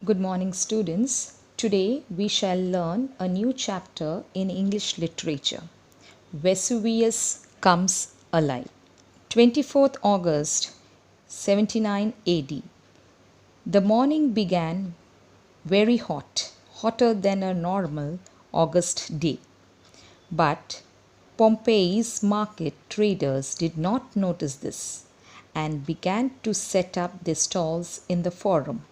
Good morning, students. Today we shall learn a new chapter in English literature. Vesuvius comes alive. 24th August 79 AD. The morning began very hot, hotter than a normal August day. But Pompey's market traders did not notice this and began to set up their stalls in the forum.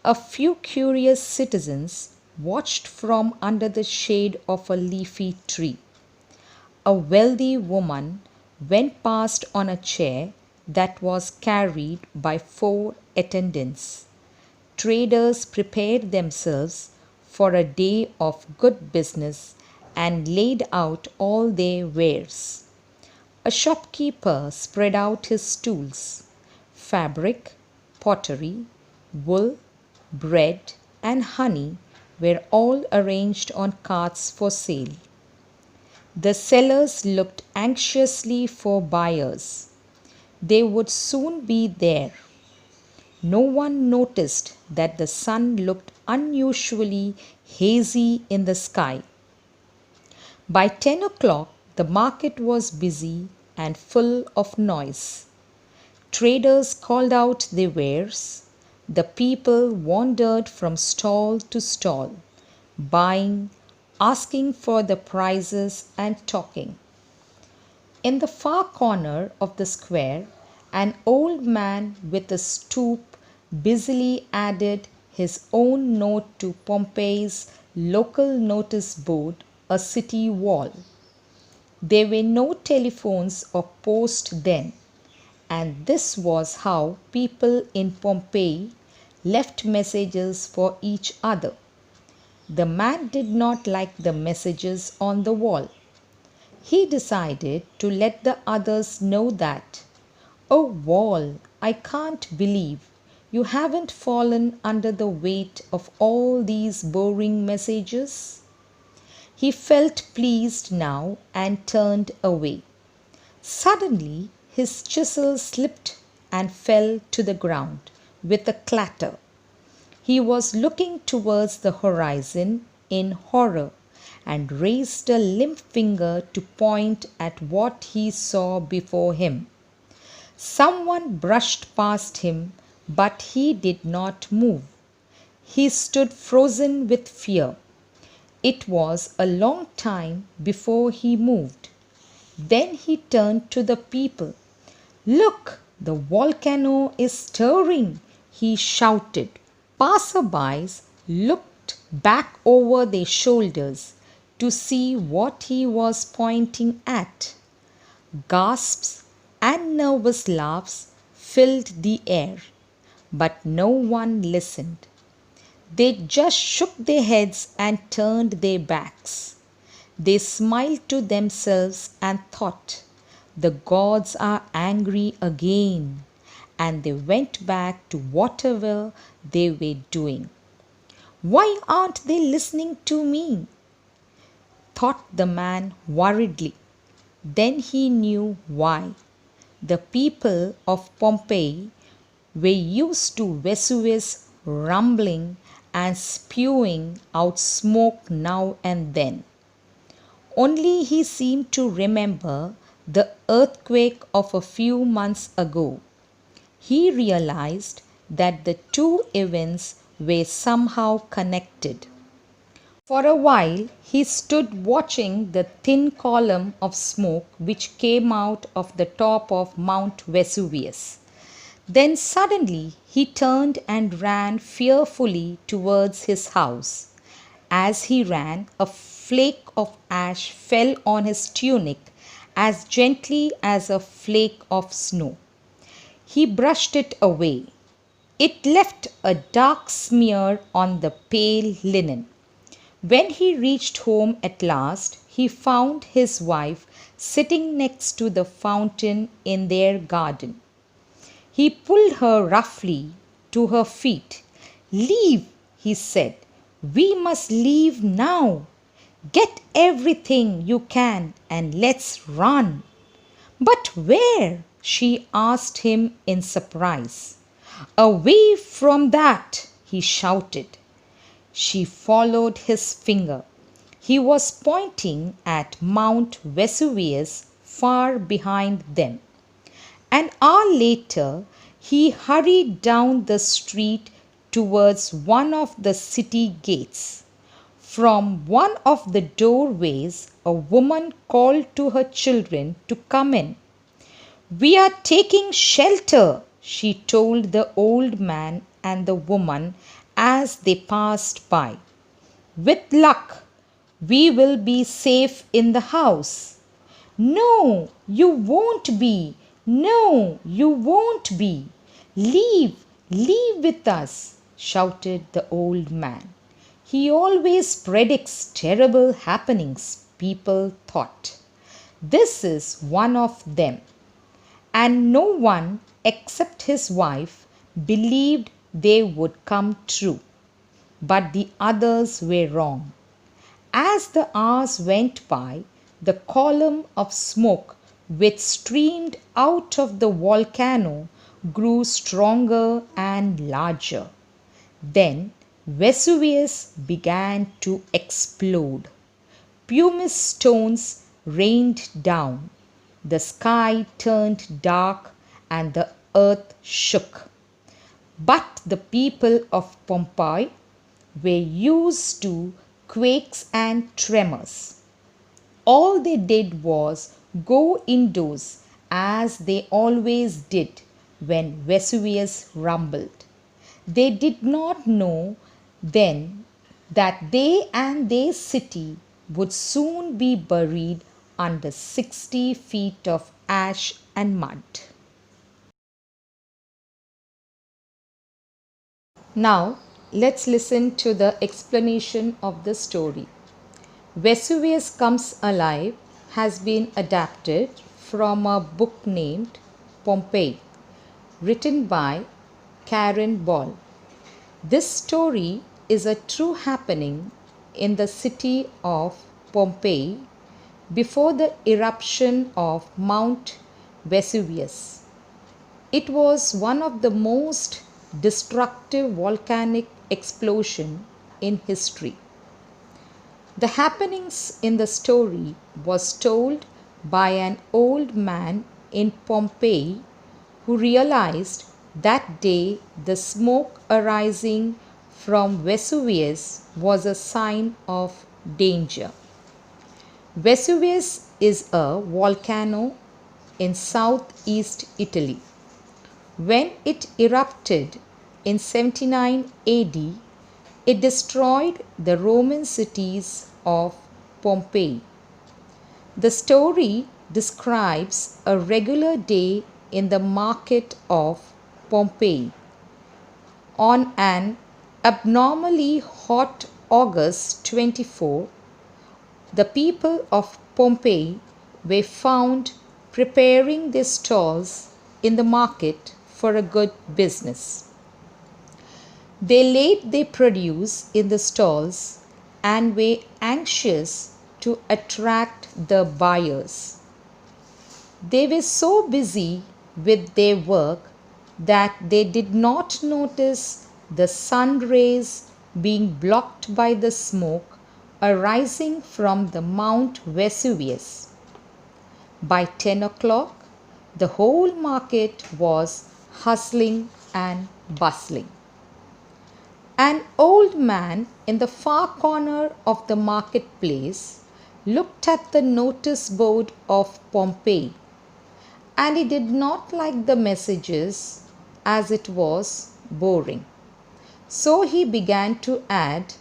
A few curious citizens watched from under the shade of a leafy tree. A wealthy woman went past on a chair that was carried by 4 attendants. Traders prepared themselves for a day of good business and laid out all their wares. A shopkeeper spread out his stools. Fabric, pottery, wool, bread, and honey were all arranged on carts for sale. The sellers looked anxiously for buyers. They would soon be there. No one noticed that the sun looked unusually hazy in the sky. By 10 o'clock, the market was busy and full of noise. Traders called out their wares. The people wandered from stall to stall, buying, asking for the prices, and talking. In the far corner of the square, an old man with a stoop busily added his own note to Pompey's local notice board, a city wall. There were no telephones or post then, and this was how people in Pompeii left messages for each other. The man did not like the messages on the wall. He decided to let the others know that, "Oh, wall, I can't believe you haven't fallen under the weight of all these boring messages." He felt pleased now and turned away. Suddenly, his chisel slipped and fell to the ground with a clatter. He was looking towards the horizon in horror and raised a limp finger to point at what he saw before him. Someone brushed past him, but he did not move. He stood frozen with fear. It was a long time before he moved. Then he turned to the people. "Look, the volcano is stirring," he shouted. Passerbys looked back over their shoulders to see what he was pointing at. Gasps and nervous laughs filled the air, but no one listened. They just shook their heads and turned their backs. They smiled to themselves and thought, "The gods are angry again," and they went back to whatever they were doing. "Why aren't they listening to me?" thought the man worriedly. Then he knew why. The people of Pompeii were used to Vesuvius rumbling and spewing out smoke now and then. Only he seemed to remember the earthquake of a few months ago. He realized that the two events were somehow connected. For a while he stood watching the thin column of smoke which came out of the top of Mount Vesuvius. Then suddenly he turned and ran fearfully towards his house. As he ran, a flake of ash fell on his tunic as gently as a flake of snow. He brushed it away. It left a dark smear on the pale linen. When he reached home at last, he found his wife sitting next to the fountain in their garden. He pulled her roughly to her feet. "Leave," he said. "We must leave now. Get everything you can and let's run." "But where?" she asked him in surprise. "Away from that," he shouted. She followed his finger. He was pointing at Mount Vesuvius far behind them. An hour later, he hurried down the street towards one of the city gates. From one of the doorways, a woman called to her children to come in. "We are taking shelter," she told the old man and the woman as they passed by. "With luck, we will be safe in the house." "No, you won't be. No, you won't be. Leave, leave with us," shouted the old man. He always predicts terrible happenings, people thought. This is one of them. And no one except his wife believed they would come true. But the others were wrong. As the hours went by, the column of smoke which streamed out of the volcano grew stronger and larger. Then Vesuvius began to explode. Pumice stones rained down. The sky turned dark and the earth shook. But the people of Pompeii were used to quakes and tremors. All they did was go indoors as they always did when Vesuvius rumbled. They did not know then that they and their city would soon be buried under 60 feet of ash and mud. Now, let's listen to the explanation of the story. Vesuvius Comes Alive has been adapted from a book named Pompeii, written by Karen Ball. This story is a true happening in the city of Pompeii before the eruption of Mount Vesuvius. It was one of the most destructive volcanic explosions in history. The happenings in the story was told by an old man in Pompeii who realized that day the smoke arising from Vesuvius was a sign of danger. Vesuvius is a volcano in southeast Italy. When it erupted in 79 AD, it destroyed the Roman cities of Pompeii. The story describes a regular day in the market of Pompeii. On an abnormally hot August 24, the people of Pompeii were found preparing their stalls in the market for a good business. They laid their produce in the stalls and were anxious to attract the buyers. They were so busy with their work that they did not notice the sun rays being blocked by the smoke arising from the Mount Vesuvius. By 10 o'clock, the whole market was hustling and bustling. An old man in the far corner of the marketplace looked at the notice board of Pompeii, and he did not like the messages as it was boring. So he began to add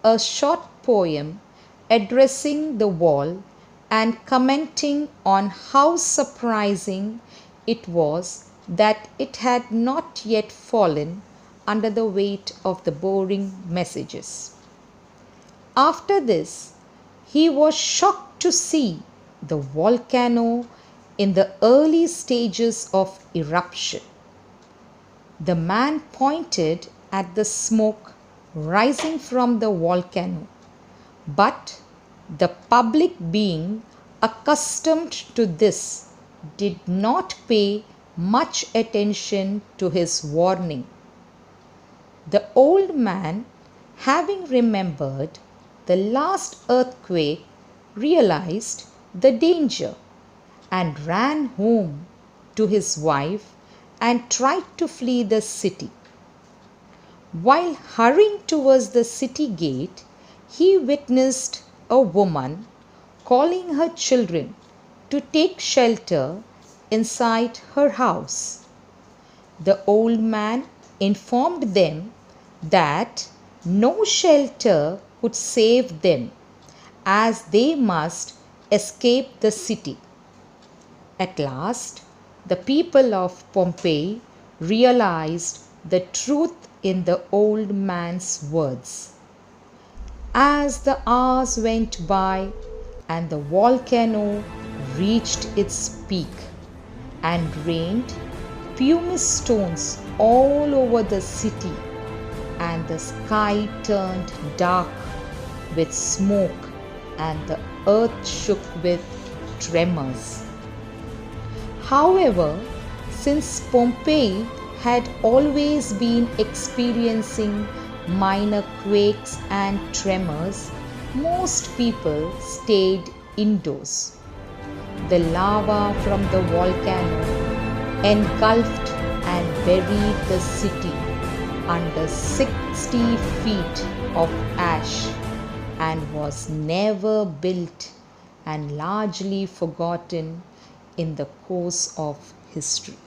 a short poem addressing the wall and commenting on how surprising it was that it had not yet fallen under the weight of the boring messages. After this, he was shocked to see the volcano in the early stages of eruption. The man pointed at the smoke rising from the volcano, but the public, being accustomed to this, did not pay much attention to his warning. The old man, having remembered the last earthquake, realized the danger and ran home to his wife and tried to flee the city. While hurrying towards the city gate, he witnessed a woman calling her children to take shelter inside her house. The old man informed them that no shelter could save them, as they must escape the city. At last, the people of Pompeii realized the truth in the old man's words. As the hours went by and the volcano reached its peak and rained pumice stones all over the city, and the sky turned dark with smoke and the earth shook with tremors. However, since Pompeii had always been experiencing minor quakes and tremors, most people stayed indoors. The lava from the volcano engulfed and buried the city under 60 feet of ash and was never built and largely forgotten in the course of history.